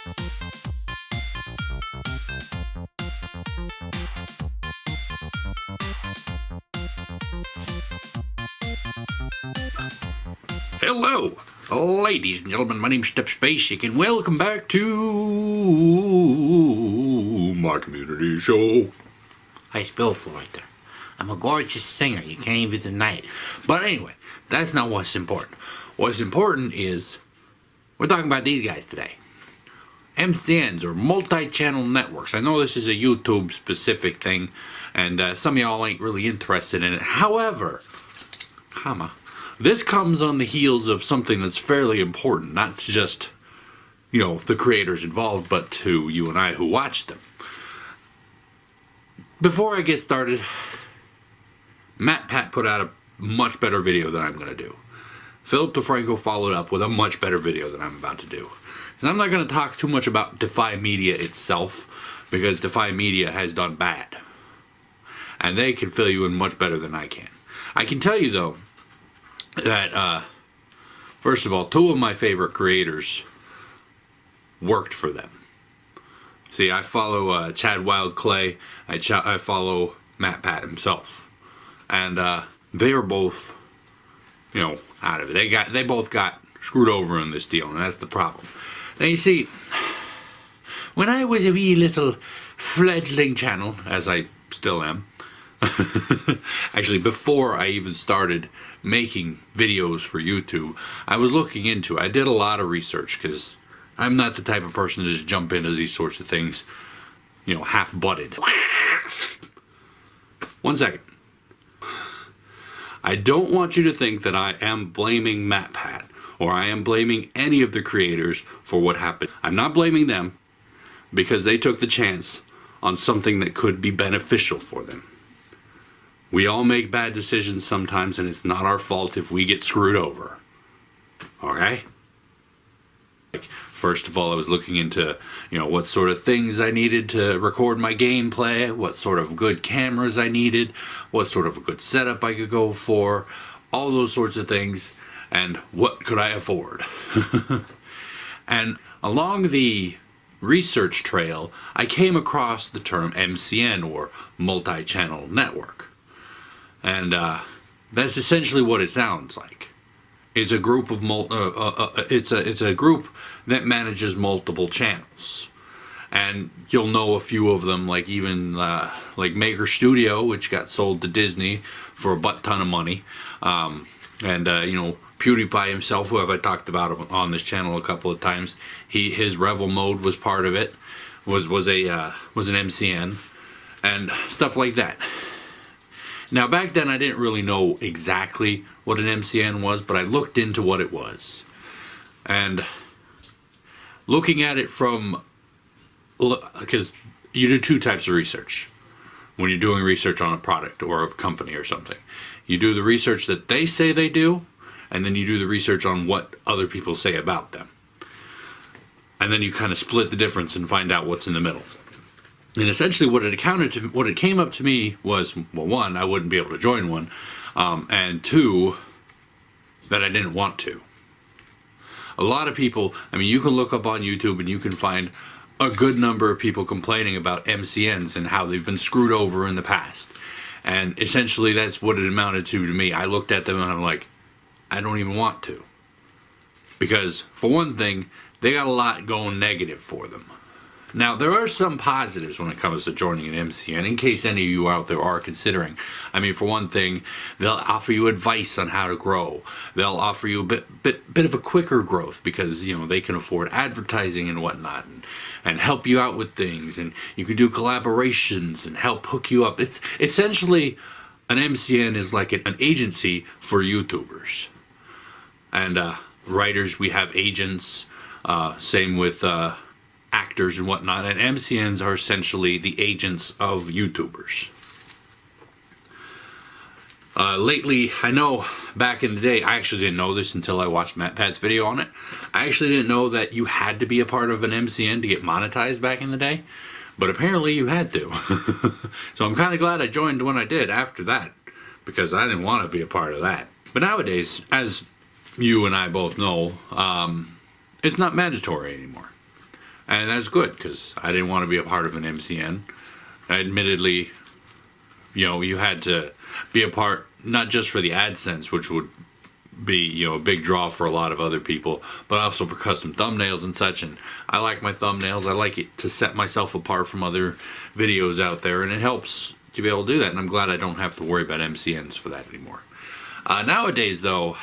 Hello, ladies and gentlemen, my name's StepsBasic, and welcome back to my community show. I spelled for right there. I'm a gorgeous singer, you can't even deny it. But anyway, that's not what's important. What's important is, we're talking about these guys today. MCNs, or multi-channel networks. I know this is a YouTube specific thing, and some of y'all ain't really interested in it. However, this comes on the heels of something that's fairly important, not to just, the creators involved, but to you and I who watch them. Before I get started, MatPat put out a much better video than I'm going to do. Philip DeFranco followed up with a much better video than I'm about to do. And I'm not going to talk too much about Defy Media itself, because Defy Media has done bad. And they can fill you in much better than I can. I can tell you, though, that, first of all, two of my favorite creators worked for them. See, I follow Chad Wild Clay, I follow MatPat himself. And they are both, out of it. They both got screwed over in this deal, and that's the problem. Now, you see, when I was a wee little fledgling channel, as I still am, actually, before I even started making videos for YouTube, I was looking into it. I did a lot of research, because I'm not the type of person to just jump into these sorts of things, half-butted. 1 second. I don't want you to think that I am blaming MatPat, or I am blaming any of the creators for what happened. I'm not blaming them, because they took the chance on something that could be beneficial for them. We all make bad decisions sometimes, and it's not our fault if we get screwed over. Okay? First of all, I was looking into, what sort of things I needed to record my gameplay, what sort of good cameras I needed, what sort of a good setup I could go for, all those sorts of things, and what could I afford. And along the research trail, I came across the term MCN, or multi-channel network. And that's essentially what it sounds like. It's a group of it's a group that manages multiple channels, and you'll know a few of them, like even like Maker Studio, which got sold to Disney for a butt ton of money, and PewDiePie himself, who I talked about on this channel a couple of times. His Revel mode was part of it, was an MCN, and stuff like that. Now, back then, I didn't really know exactly what an MCN was, but I looked into what it was. And looking at it from, because you do two types of research when you're doing research on a product or a company or something. You do the research that they say they do, and then you do the research on what other people say about them. And then you kind of split the difference and find out what's in the middle. And essentially what it came up to me was, well, one, I wouldn't be able to join one, and two, that I didn't want to. A lot of people, you can look up on YouTube and you can find a good number of people complaining about MCNs and how they've been screwed over in the past. And essentially that's what it amounted to me. I looked at them and I'm like, I don't even want to. Because, for one thing, they got a lot going negative for them. Now, there are some positives when it comes to joining an MCN, in case any of you out there are considering. For one thing, they'll offer you advice on how to grow. They'll offer you a bit of a quicker growth, because, they can afford advertising and whatnot, and help you out with things, and you can do collaborations and help hook you up. It's essentially, an MCN is like an agency for YouTubers. And writers, we have agents, same with actors and whatnot, and MCNs are essentially the agents of YouTubers. Lately, I know back in the day, I actually didn't know this until I watched MatPat's video on it. I actually didn't know that you had to be a part of an MCN to get monetized back in the day, but apparently you had to. So I'm kind of glad I joined when I did after that, because I didn't want to be a part of that. But nowadays, as you and I both know, it's not mandatory anymore. And that's good, because I didn't want to be a part of an MCN. Admittedly, you had to be a part, not just for the AdSense, which would be, a big draw for a lot of other people, but also for custom thumbnails and such. And I like my thumbnails. I like it to set myself apart from other videos out there, and it helps to be able to do that. And I'm glad I don't have to worry about MCNs for that anymore. Nowadays, though,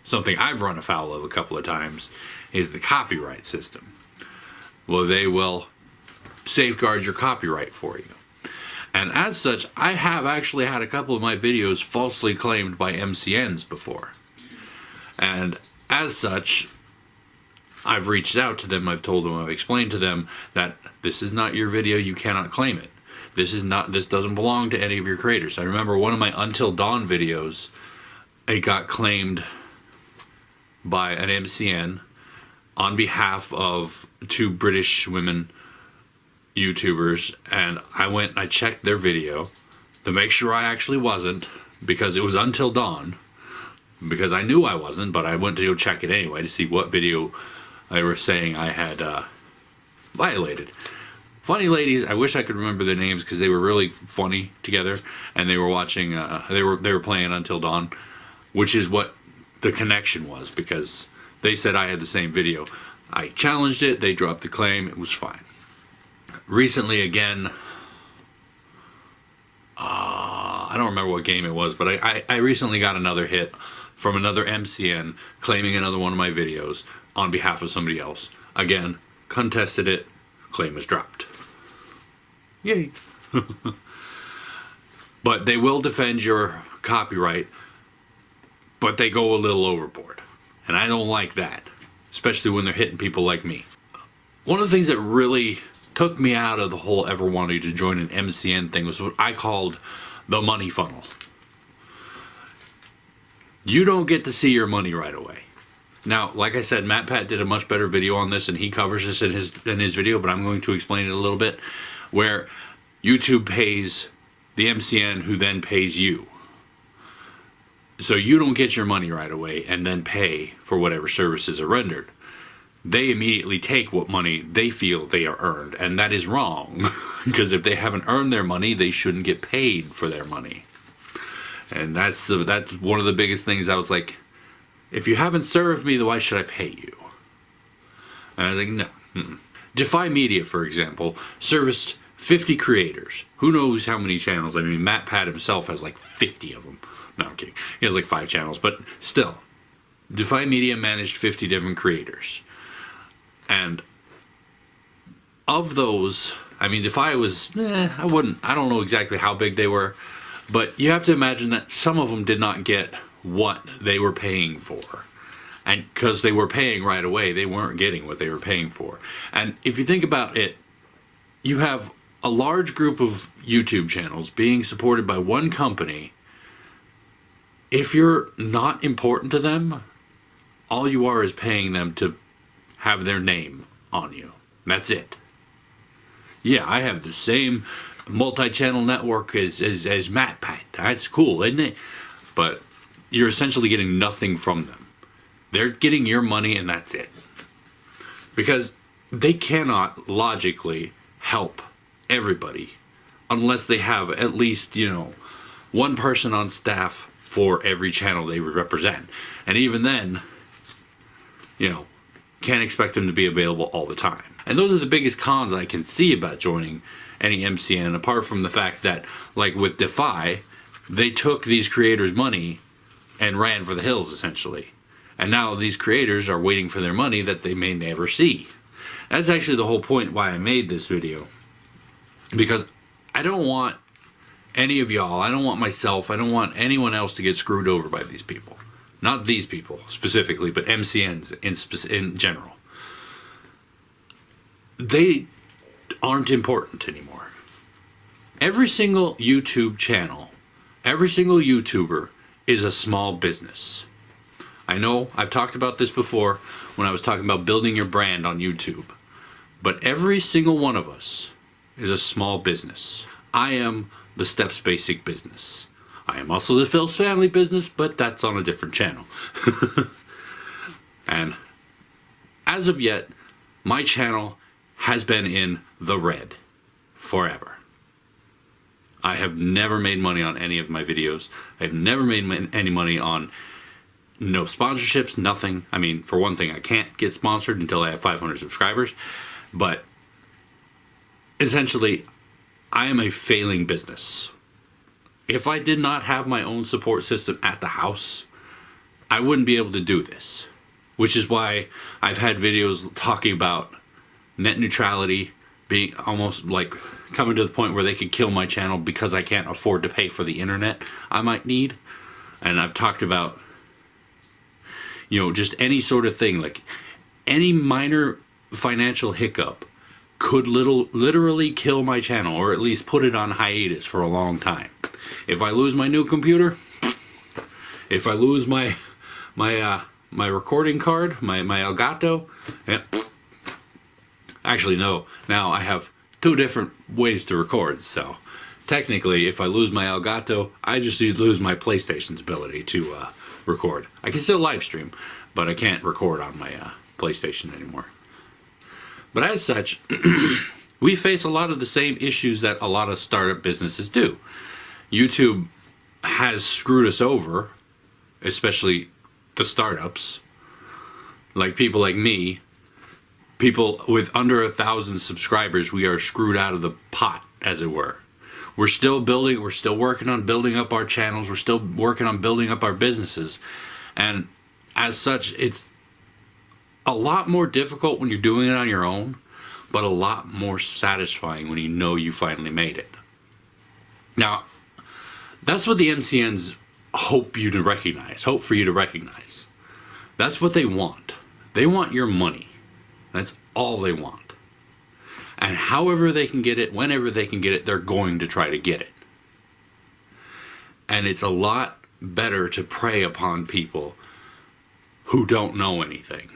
something I've run afoul of a couple of times is the copyright system. Well, they will safeguard your copyright for you. And as such, I have actually had a couple of my videos falsely claimed by MCNs before. And as such, I've reached out to them, I've told them, I've explained to them that this is not your video, you cannot claim it. This doesn't belong to any of your creators. I remember one of my Until Dawn videos, it got claimed by an MCN on behalf of 2 British women YouTubers, and I checked their video to make sure I actually wasn't, because it was Until Dawn, because I knew I wasn't, but I went to go check it anyway to see what video they were saying I had violated. Funny ladies, I wish I could remember their names, because they were really funny together, and they were watching, they were playing Until Dawn, which is what the connection was, because they said I had the same video. I challenged it, they dropped the claim, it was fine. Recently, again, I don't remember what game it was, but I recently got another hit from another MCN claiming another one of my videos on behalf of somebody else. Again, contested it, claim was dropped. Yay. But they will defend your copyright, but they go a little overboard. And I don't like that, especially when they're hitting people like me. One of the things that really took me out of the whole ever wanting to join an MCN thing was what I called the money funnel. You don't get to see your money right away. Now, like I said, MatPat did a much better video on this, and he covers this in his video, but I'm going to explain it a little bit, where YouTube pays the MCN, who then pays you. So you don't get your money right away and then pay for whatever services are rendered. They immediately take what money they feel they are earned, and that is wrong. Because if they haven't earned their money, they shouldn't get paid for their money. And that's one of the biggest things. I was like, if you haven't served me, then why should I pay you? And I was like, no. Defy Media, for example, serviced 50 creators. Who knows how many channels? I mean, MatPat himself has like 50 of them. No, I'm kidding. He has like 5 channels, but still. Defy Media managed 50 different creators. And of those, I mean, Defy was, I don't know exactly how big they were, but you have to imagine that some of them did not get what they were paying for. And because they were paying right away, they weren't getting what they were paying for. And if you think about it, you have a large group of YouTube channels being supported by one company. If you're not important to them, all you are is paying them to have their name on you. That's it. Yeah, I have the same multi-channel network as MatPat. That's cool, isn't it? But you're essentially getting nothing from them. They're getting your money, and that's it. Because they cannot logically help everybody unless they have at least, one person on staff for every channel they represent. And even then, can't expect them to be available all the time. And those are the biggest cons I can see about joining any MCN, apart from the fact that, like with Defy, they took these creators' money and ran for the hills, essentially. And now these creators are waiting for their money that they may never see. That's actually the whole point why I made this video. Because I don't want any of y'all, I don't want myself, I don't want anyone else to get screwed over by these people. Not these people specifically, but MCNs in general. They aren't important anymore. Every single YouTube channel, every single YouTuber is a small business. I know I've talked about this before when I was talking about building your brand on YouTube. But every single one of us is a small business. I am the StepsBasic business. I am also the Phil's Family business, but that's on a different channel. And as of yet, my channel has been in the red forever. I have never made money on any of my videos. I've never made any money on no sponsorships, nothing. I mean, for one thing, I can't get sponsored until I have 500 subscribers. But essentially, I am a failing business. If I did not have my own support system at the house, I wouldn't be able to do this. Which is why I've had videos talking about net neutrality, being almost like coming to the point where they could kill my channel because I can't afford to pay for the internet I might need. And I've talked about, you know, just any sort of thing, like any minor financial hiccup could literally kill my channel, or at least put it on hiatus for a long time. If I lose my new computer, if I lose my recording card, my Elgato, actually no, now I have 2 different ways to record, so technically if I lose my Elgato, I just lose my PlayStation's ability to record. I can still live stream, but I can't record on my PlayStation anymore. But as such, we face a lot of the same issues that a lot of startup businesses do. YouTube has screwed us over, especially the startups, like people like me. People with under 1,000 subscribers, we are screwed out of the pot, as it were. We're still working on building up our channels, we're still working on building up our businesses. And as such, it's a lot more difficult when you're doing it on your own, but a lot more satisfying when you know you finally made it. Now, that's what the MCNs hope for you to recognize. That's what they want. They want your money. That's all they want. And however they can get it, whenever they can get it, they're going to try to get it. And it's a lot better to prey upon people who don't know anything.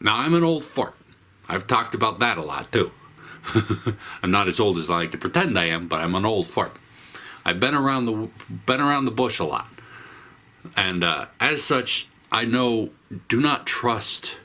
Now, I'm an old fart. I've talked about that a lot too. I'm not as old as I like to pretend I am, but I'm an old fart. I've been around the bush a lot. And as such, I know, do not trust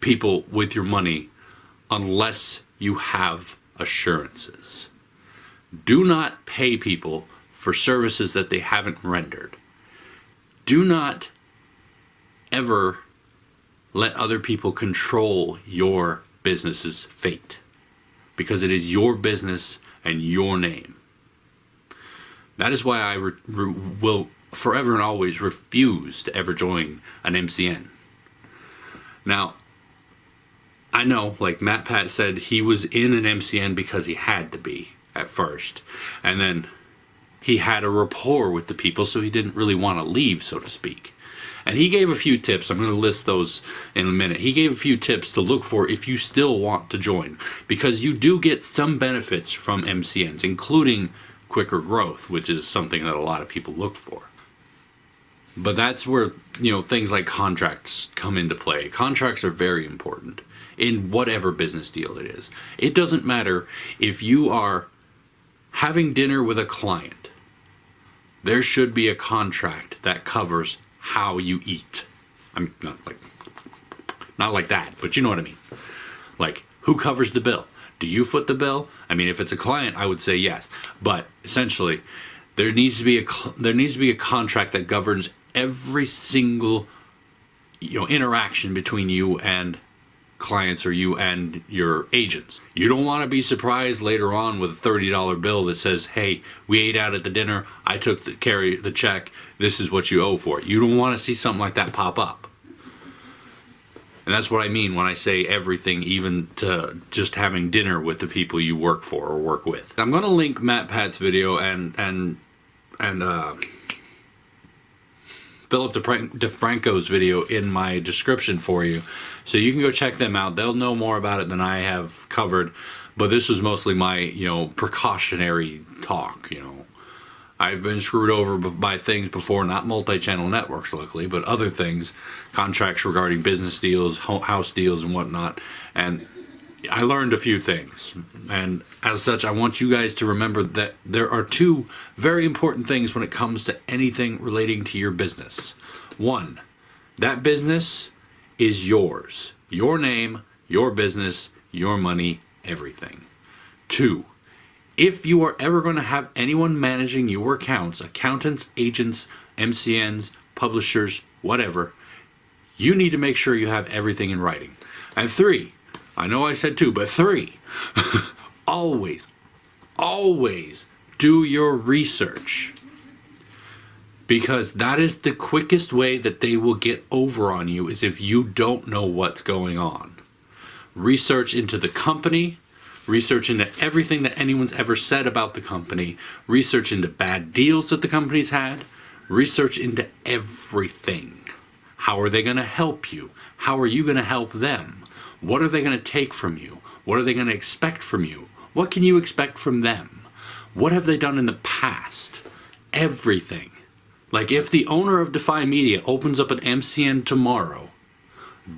people with your money unless you have assurances. Do not pay people for services that they haven't rendered. Do not ever let other people control your business's fate, because it is your business and your name. That is why I will forever and always refuse to ever join an MCN. Now, I know, like MatPat said, he was in an MCN because he had to be at first. And then he had a rapport with the people, so he didn't really want to leave, so to speak. And he gave a few tips. I'm going to list those in a minute. He gave a few tips to look for if you still want to join, because you do get some benefits from MCNs, including quicker growth, which is something that a lot of people look for. But that's where, you know, things like contracts come into play. Contracts are very important in whatever business deal it is. It doesn't matter if you are having dinner with a client. There should be a contract that covers how you eat. I'm not like that, but you know what I mean. Like, who covers the bill? Do you foot the bill? I mean, if it's a client, I would say yes. But essentially, there needs to be a contract that governs every single, you know, interaction between you and clients, or you and your agents. You don't want to be surprised later on with a $30 bill that says, hey, we ate out at the dinner, I took the check, this is what you owe for it. You don't want to see something like that pop up. And that's what I mean when I say everything, even to just having dinner with the people you work for or work with. I'm going to link MatPat's video and Philip DeFranco's video in my description for you, so you can go check them out. They'll know more about it than I have covered, but this was mostly my, you know, precautionary talk. You know, I've been screwed over by things before, not multi-channel networks, luckily, but other things, contracts regarding business deals, house deals, and whatnot. And I learned a few things, and as such, I want you guys to remember that there are 2 very important things when it comes to anything relating to your business. 1, that business is yours. Your name, your business, your money, everything. 2, if you are ever going to have anyone managing your accounts, accountants, agents, MCNs, publishers, whatever, you need to make sure you have everything in writing. And 3, I know I said 2, but 3, always do your research. Because that is the quickest way that they will get over on you, is if you don't know what's going on. Research into the company, research into everything that anyone's ever said about the company, research into bad deals that the company's had, research into everything. How are they going to help you? How are you going to help them? What are they going to take from you? What are they going to expect from you? What can you expect from them? What have they done in the past? Everything. Like, if the owner of Defy Media opens up an MCN tomorrow,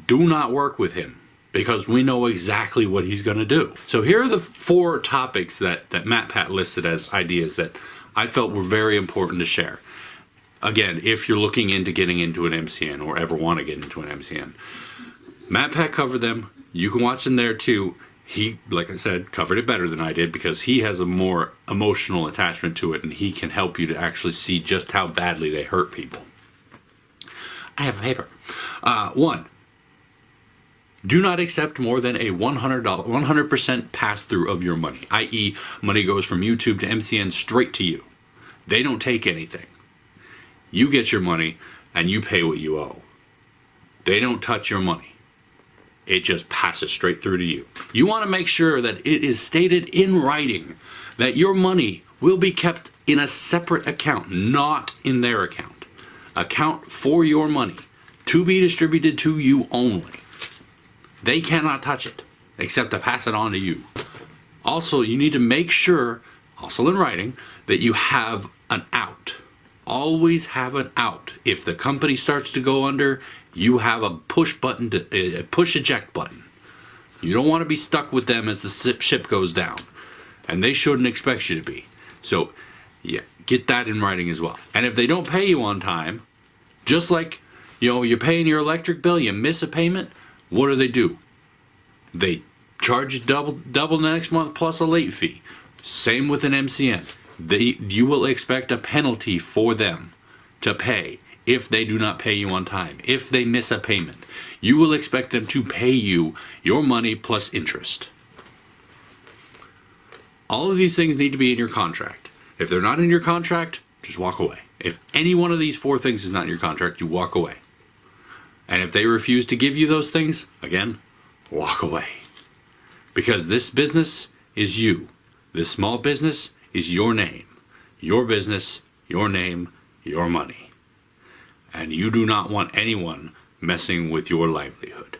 do not work with him, because we know exactly what he's going to do. So here are the 4 topics that MatPat listed as ideas that I felt were very important to share. Again, if you're looking into getting into an MCN or ever want to get into an MCN, MatPat covered them. You can watch them there too. He, like I said, covered it better than I did, because he has a more emotional attachment to it, and he can help you to actually see just how badly they hurt people. I have a paper. 1, do not accept more than a $100% pass-through of your money, i.e. money goes from YouTube to MCN straight to you. They don't take anything. You get your money and you pay what you owe. They don't touch your money. It just passes straight through to you. You want to make sure that it is stated in writing that your money will be kept in a separate account, not in their account. Account for your money, to be distributed to you only. They cannot touch it, except to pass it on to you. Also, you need to make sure, also in writing, that you have an out. Always have an out. If the company starts to go under, you have a push eject button. You don't want to be stuck with them as the ship goes down, and they shouldn't expect you to be. So, yeah, get that in writing as well. And if they don't pay you on time, just like, you're paying your electric bill, you miss a payment, what do? They charge you double next month plus a late fee. Same with an MCN. You will expect a penalty for them to pay if they do not pay you on time. If they miss a payment, you will expect them to pay you your money plus interest. All of these things need to be in your contract. If they're not in your contract, just walk away. If any one of these 4 things is not in your contract, you walk away. And if they refuse to give you those things, again, walk away. Because this business is you. This small business is your name. Your business, your name, your money. And you do not want anyone messing with your livelihood.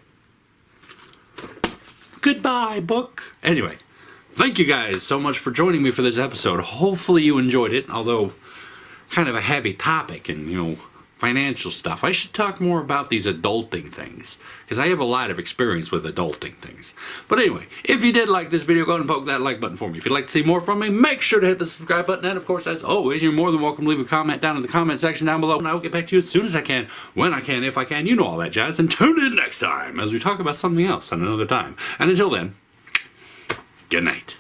Goodbye, book. Anyway, thank you guys so much for joining me for this episode. Hopefully you enjoyed it, although kind of a heavy topic and, financial stuff. I should talk more about these adulting things, because I have a lot of experience with adulting things. But anyway, if you did like this video, go ahead and poke that like button for me. If you'd like to see more from me, make sure to hit the subscribe button. And of course, as always, you're more than welcome to leave a comment down in the comment section down below, and I will get back to you as soon as I can, when I can, if I can, all that jazz. And tune in next time as we talk about something else on another time. And until then, good night.